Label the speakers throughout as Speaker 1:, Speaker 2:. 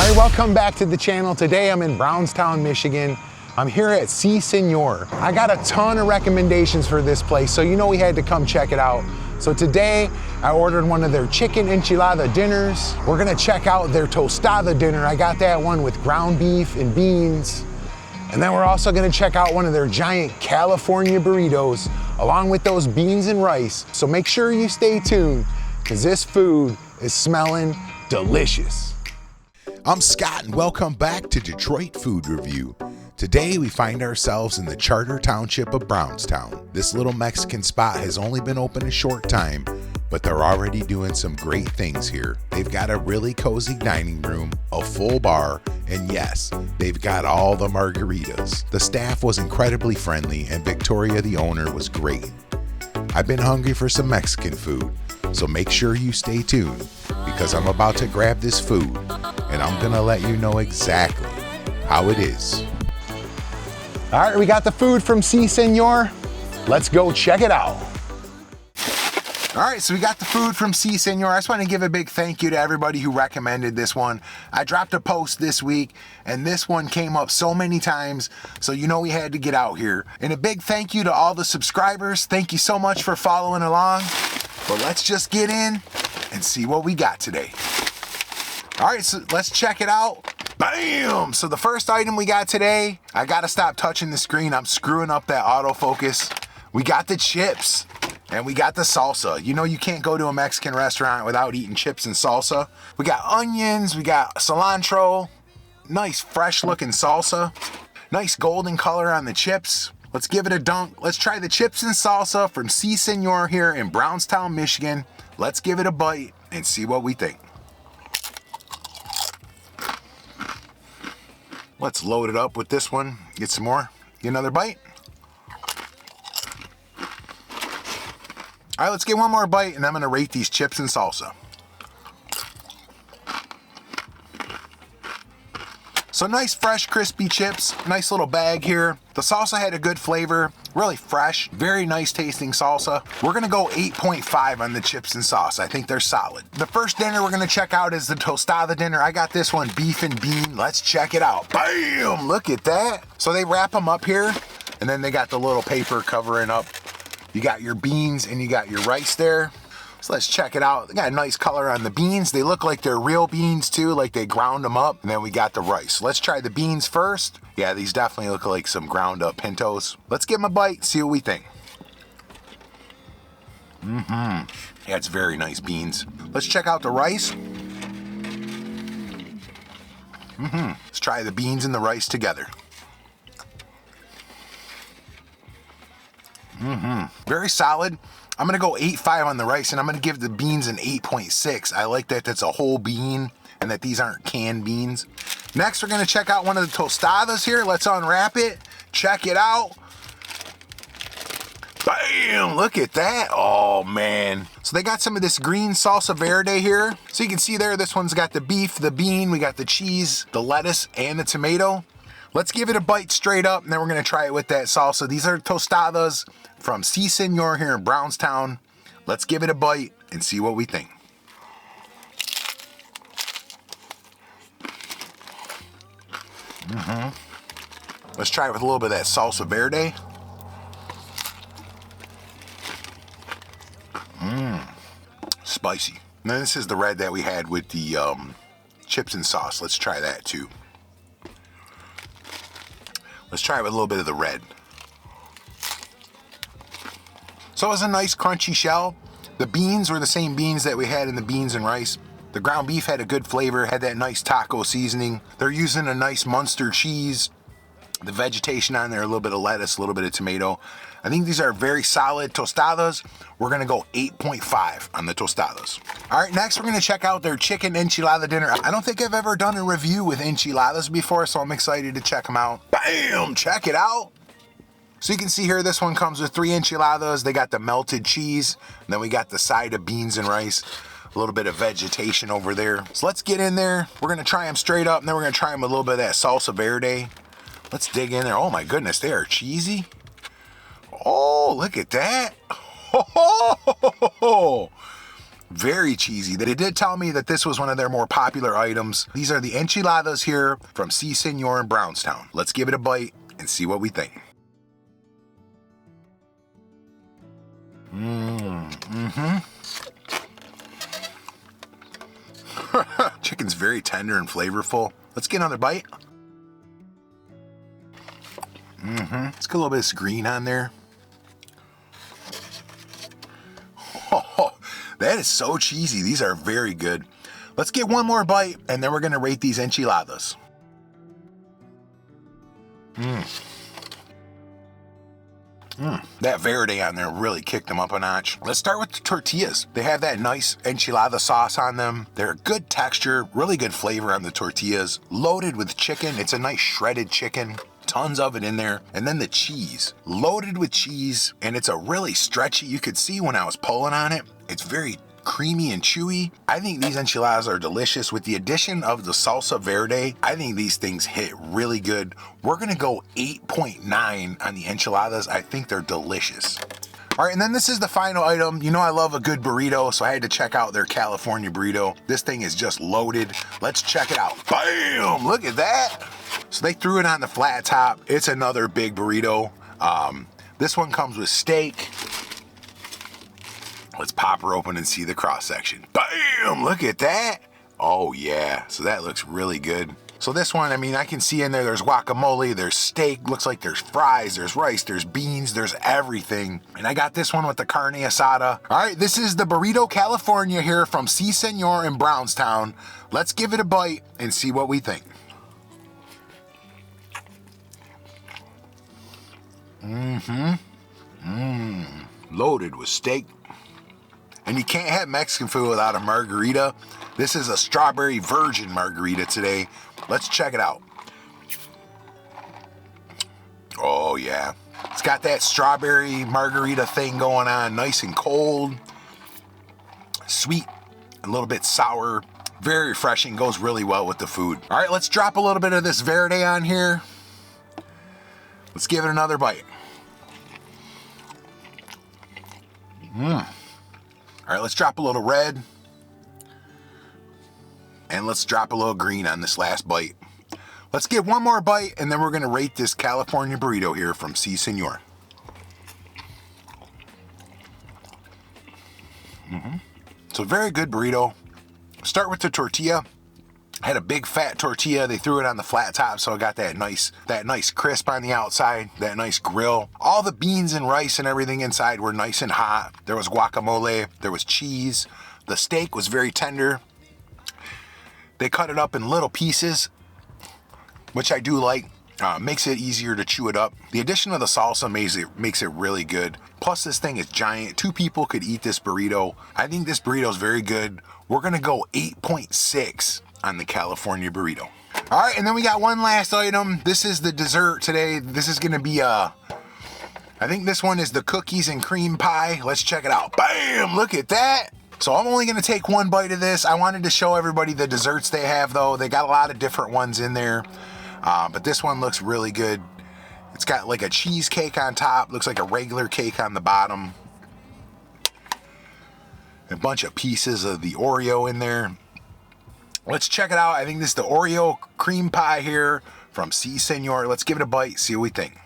Speaker 1: right, welcome back to the channel. Today I'm in Brownstown, Michigan. I'm here at Si Señor. I got a ton of recommendations for this place, so you know we had to come check it out. So today I ordered one of their chicken enchilada dinners. We're gonna check out their tostada dinner. I got that one with ground beef and beans. And then we're also gonna check out one of their giant California burritos, along with those beans and rice. So make sure you stay tuned, because this food is smelling delicious. I'm Scott, and welcome back to Detroit Food Review. Today we find ourselves in the Charter Township of Brownstown. This little Mexican spot has only been open a short time, but they're already doing some great things here. They've got a really cozy dining room, a full bar, and yes, they've got all the margaritas. The staff was incredibly friendly, and Victoria, the owner, was great. I've been hungry for some Mexican food, so make sure you stay tuned, because I'm about to grab this food, and I'm gonna let you know exactly how it is. All right, we got the food from Si Señor. Let's go check it out. All right, so we got the food from Si Señor. I just want to give a big thank you to everybody who recommended this one. I dropped a post this week, and this one came up so many times, so you know we had to get out here. And a big thank you to all the subscribers. Thank you so much for following along. But let's just get in and see what we got today. All right, so let's check it out. Bam! So the first item we got today, I gotta stop touching the screen. I'm screwing up that autofocus. We got the chips and we got the salsa. You know you can't go to a Mexican restaurant without eating chips and salsa. We got onions, we got cilantro, nice fresh looking salsa, nice golden color on the chips. Let's give it a dunk. Let's try the chips and salsa from Si Señor here in Brownstown, Michigan. Let's give it a bite and see what we think. Let's load it up with this one. Get some more. Get another bite. All right, let's get one more bite, and I'm gonna rate these chips and salsa. So nice, fresh, crispy chips. Nice little bag here. The salsa had a good flavor, really fresh, very nice tasting salsa. We're gonna go 8.5 on the chips and sauce. I think they're solid. The first dinner we're gonna check out is the tostada dinner. I got this one, beef and bean. Let's check it out. Bam! Look at that. So they wrap them up here, and then they got the little paper covering up. You got your beans and you got your rice there. So let's check it out. They got a nice color on the beans. They look like they're real beans too, like they ground them up. And then we got the rice. Let's try the beans first. Yeah, these definitely look like some ground up pintos. Let's give them a bite, see what we think. Yeah, it's very nice beans. Let's check out the rice. Let's try the beans and the rice together. Very solid. I'm gonna go 8.5 on the rice, and I'm gonna give the beans an 8.6. I like that that's a whole bean and that these aren't canned beans. Next, we're gonna check out one of the tostadas here. Let's unwrap it, check it out. Bam, look at that. Oh man. So they got some of this green salsa verde here. So you can see there, this one's got the beef, the bean, we got the cheese, the lettuce, and the tomato. Let's give it a bite straight up, and then we're gonna try it with that salsa. These are tostadas from Si Señor here in Brownstown. Let's give it a bite and see what we think. Let's try it with a little bit of that salsa verde. Spicy. And then this is the red that we had with the chips and sauce. Let's try that too. Let's try it with a little bit of the red. So it was a nice crunchy shell. The beans were the same beans that we had in the beans and rice. The ground beef had a good flavor, had that nice taco seasoning. They're using a nice Munster cheese. The vegetation on there, a little bit of lettuce, a little bit of tomato. I think these are very solid tostadas. We're gonna go 8.5 on the tostadas. All right, next we're gonna check out their chicken enchilada dinner. I don't think I've ever done a review with enchiladas before, so I'm excited to check them out. Bam, check it out. So you can see here, this one comes with 3 enchiladas. They got the melted cheese, and then we got the side of beans and rice. A little bit of vegetation over there. So let's get in there. We're gonna try them straight up, and then we're gonna try them with a little bit of that salsa verde. Let's dig in there. Oh my goodness, they are cheesy. Oh, look at that. Oh, Very cheesy. They did tell me that this was one of their more popular items. These are the enchiladas here from Si Señor in Brownstown. Let's give it a bite and see what we think. Chicken's very tender and flavorful. Let's get another bite. Let's get a little bit of green on there. Oh, that is so cheesy. These are very good. Let's get one more bite and then we're gonna rate these enchiladas. That verde on there really kicked them up a notch. Let's start with the tortillas. They have that nice enchilada sauce on them. They're good texture, really good flavor on the tortillas. Loaded with chicken. It's a nice shredded chicken. Tons of it in there. And then the cheese. Loaded with cheese. And it's a really stretchy, you could see when I was pulling on it. It's very creamy and chewy. I think these enchiladas are delicious. With the addition of the salsa verde, I think these things hit really good. We're gonna go 8.9 on the enchiladas. I think they're delicious. All right, and then this is the final item. You know I love a good burrito, so I had to check out their California burrito. This thing is just loaded. Let's check it out. Bam! Look at that. So they threw it on the flat top. It's another big burrito. This one comes with steak. Let's pop her open and see the cross section. Bam! Look at that. Oh yeah, so that looks really good. So this one, I mean, I can see in there, there's guacamole, there's steak, looks like there's fries, there's rice, there's beans, there's everything. And I got this one with the carne asada. All right, this is the Burrito California here from Si Señor in Brownstown. Let's give it a bite and see what we think. Loaded with steak. And you can't have Mexican food without a margarita. This is a strawberry virgin margarita today. Let's check it out. Oh yeah. It's got that strawberry margarita thing going on, nice and cold. Sweet, a little bit sour. Very refreshing, goes really well with the food. All right, let's drop a little bit of this verde on here. Let's give it another bite. All right, let's drop a little red. And let's drop a little green on this last bite. Let's get one more bite and then we're gonna rate this California burrito here from Si Señor. So very good burrito. Start with the tortilla. Had a big fat tortilla. They threw it on the flat top, so I got that nice crisp on the outside, that nice grill. All the beans and rice and everything inside were nice and hot. There was guacamole, there was cheese. The steak was very tender. They cut it up in little pieces, which I do like. Makes it easier to chew it up. The addition of the salsa makes it really good. Plus this thing is giant. 2 people could eat this burrito. I think this burrito is very good. We're gonna go 8.6 on the California burrito. All right, and then we got one last item. This is the dessert today. This is gonna be I think this one is the cookies and cream pie. Let's check it out. Bam, look at that. So I'm only gonna take one bite of this. I wanted to show everybody the desserts they have though. They got a lot of different ones in there. But this one looks really good. It's got like a cheesecake on top. Looks like a regular cake on the bottom. A bunch of pieces of the Oreo in there. Let's check it out. I think this is the Oreo cream pie here from Si Señor. Let's give it a bite, see what we think.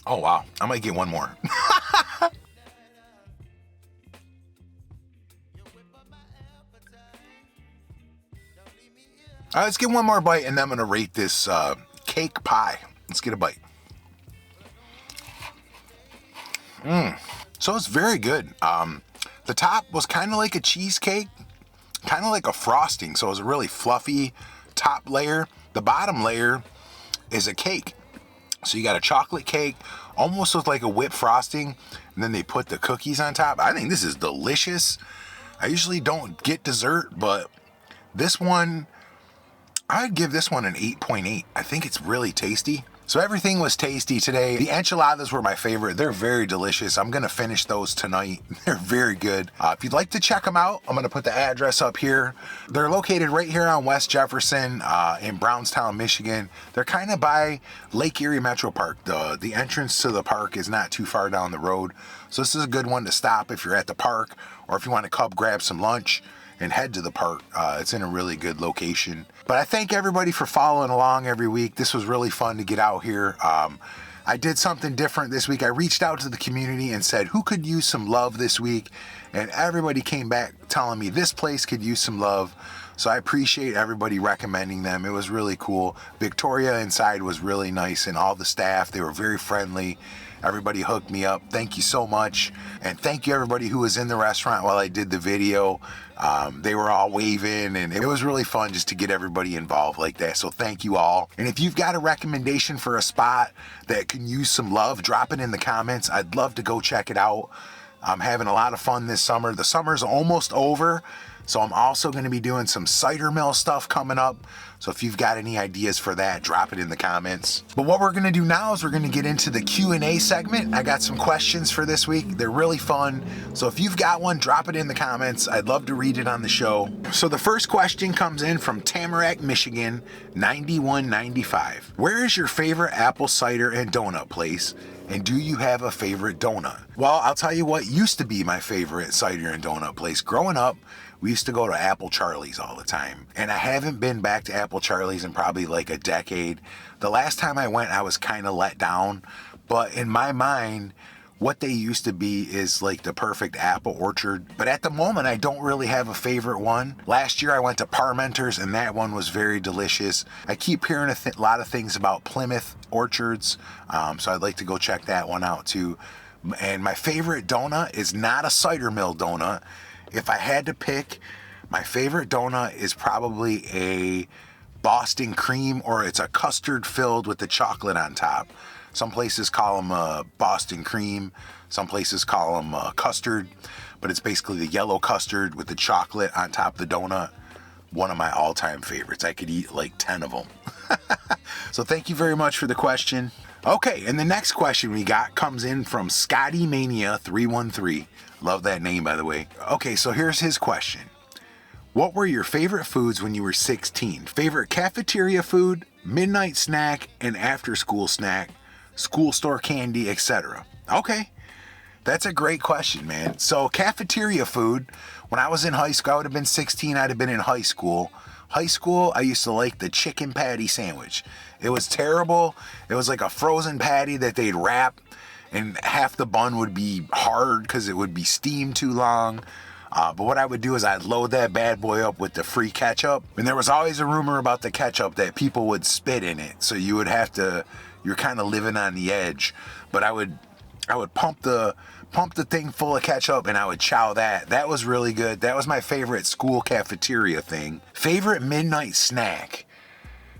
Speaker 1: Oh wow, I might get one more. All right, let's get one more bite and then I'm gonna rate this cake pie. Let's get a bite. So it's very good. The top was kind of like a cheesecake, kind of like a frosting. So it was a really fluffy top layer. The bottom layer is a cake. So you got a chocolate cake, almost with like a whipped frosting, and then they put the cookies on top. I think this is delicious. I usually don't get dessert, but this one, I'd give this one an 8.8. I think it's really tasty. So everything was tasty today. The enchiladas were my favorite. They're very delicious. I'm gonna finish those tonight. They're very good. If you'd like to check them out, I'm gonna put the address up here. They're located right here on West Jefferson in Brownstown, Michigan. They're kind of by Lake Erie Metro Park. The entrance to the park is not too far down the road. So this is a good one to stop if you're at the park or if you want to come grab some lunch and head to the park. It's in a really good location. But I thank everybody for following along every week. This was really fun to get out here. I did something different this week. I reached out to the community and said, who could use some love this week? And everybody came back telling me this place could use some love. So I appreciate everybody recommending them. It was really cool. Victoria inside was really nice, and all the staff, they were very friendly. Everybody hooked me up. Thank you so much. And thank you everybody who was in the restaurant while I did the video. They were all waving, and it was really fun just to get everybody involved like that. So thank you all. And if you've got a recommendation for a spot that can use some love, drop it in the comments. I'd love to go check it out. I'm having a lot of fun this summer. The summer's almost over. So I'm also going to be doing some cider mill stuff coming up. So if you've got any ideas for that, drop it in the comments. But what we're going to do now is we're going to get into the Q&A segment. I got some questions for this week. They're really fun. So if you've got one, drop it in the comments. I'd love to read it on the show. So the first question comes in from Tamarack, Michigan, 9195. Where is your favorite apple cider and donut place? And do you have a favorite donut? Well, I'll tell you what used to be my favorite cider and donut place. Growing up, we used to go to Apple Charlie's all the time. And I haven't been back to Apple Charlie's in probably like a decade. The last time I went, I was kind of let down. But in my mind, what they used to be is like the perfect apple orchard. But at the moment, I don't really have a favorite one. Last year, I went to Parmenter's, and that one was very delicious. I keep hearing a lot of things about Plymouth Orchards, so I'd like to go check that one out too. And my favorite donut is not a cider mill donut. If I had to pick, my favorite donut is probably a Boston cream, or it's a custard filled with the chocolate on top. Some places call them Boston cream. Some places call them custard, but it's basically the yellow custard with the chocolate on top of the donut. One of my all-time favorites. I could eat like 10 of them. So thank you very much for the question. Okay, and the next question we got comes in from Scotty Mania 313. Love that name, by the way. Okay, so here's his question. What were your favorite foods when you were 16? Favorite cafeteria food, midnight snack, and after-school snack, school store candy, etc.? Okay, that's a great question, man. So cafeteria food, when I was in high school, I would have been 16, I'd have been in high school. High school, I used to like the chicken patty sandwich. It was terrible. It was like a frozen patty that they'd wrap, and half the bun would be hard because it would be steamed too long. But what I would do is I'd load that bad boy up with the free ketchup. And there was always a rumor about the ketchup that people would spit in it. So you would have to, you're kind of living on the edge. But I would pump the thing full of ketchup, and I would chow that. That was really good. That was my favorite school cafeteria thing. Favorite midnight snack?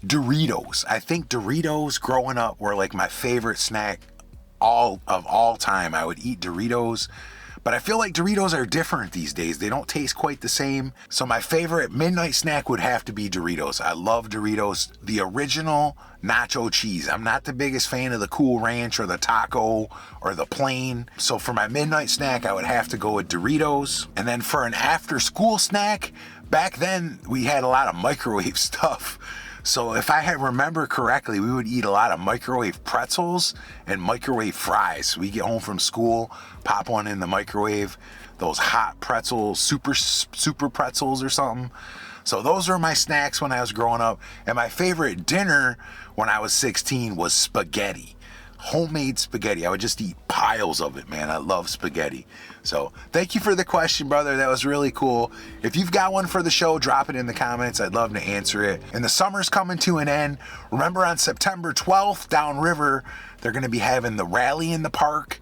Speaker 1: Doritos. I think Doritos growing up were like my favorite snack of all time. I would eat Doritos, but I feel like Doritos are different these days. They don't taste quite the same. So my favorite midnight snack would have to be Doritos. I love Doritos. The original nacho cheese. I'm not the biggest fan of the Cool Ranch or the taco or the plain. So for my midnight snack, I would have to go with Doritos. And then for an after school snack, back then we had a lot of microwave stuff. So if I remember correctly, we would eat a lot of microwave pretzels and microwave fries. We get home from school, pop one in the microwave, those hot pretzels, super pretzels or something. So those were my snacks when I was growing up. And my favorite dinner when I was 16 was spaghetti. Homemade spaghetti. I would just eat piles of it, man. I love spaghetti. So thank you for the question, brother. That was really cool. If you've got one for the show, drop it in the comments. I'd love to answer it. And the summer's coming to an end. Remember, on September 12th, downriver, they're going to be having the rally in the park.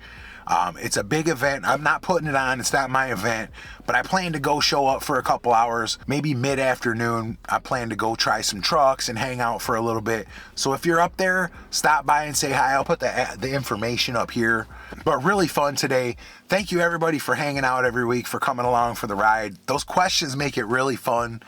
Speaker 1: It's a big event. I'm not putting it on. It's not my event, but I plan to go show up for a couple hours, maybe mid-afternoon. I plan to go try some trucks and hang out for a little bit. So if you're up there, stop by and say hi. I'll put the information up here. But really fun today. Thank you everybody for hanging out every week, for coming along for the ride. Those questions make it really fun.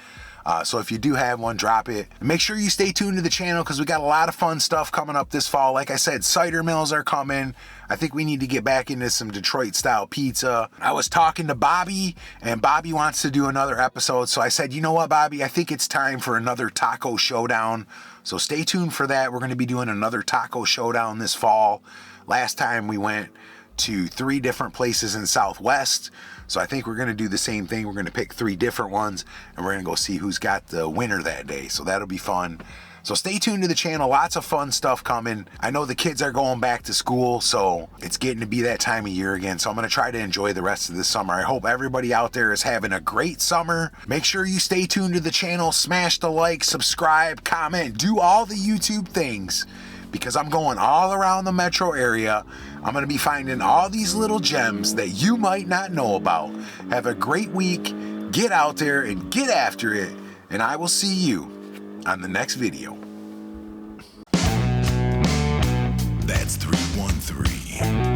Speaker 1: So if you do have one, drop it. Make sure you stay tuned to the channel because we got a lot of fun stuff coming up this fall. Like I said, cider mills are coming. I think we need to get back into some Detroit style pizza. I was talking to Bobby, and Bobby wants to do another episode. So I said, you know what, Bobby, I think it's time for another taco showdown. So stay tuned for that. We're going to be doing another taco showdown this fall. Last time we went to 3 different places in Southwest. So I think we're going to do the same thing. We're going to pick 3 different ones, and we're going to go see who's got the winner that day. So that'll be fun. So stay tuned to the channel. Lots of fun stuff coming. I know the kids are going back to school, so it's getting to be that time of year again. So I'm going to try to enjoy the rest of this summer. I hope everybody out there is having a great summer. Make sure you stay tuned to the channel. Smash the like, subscribe, comment, do all the YouTube things, because I'm going all around the metro area. I'm going to be finding all these little gems that you might not know about. Have a great week. Get out there and get after it. And I will see you on the next video. That's 313.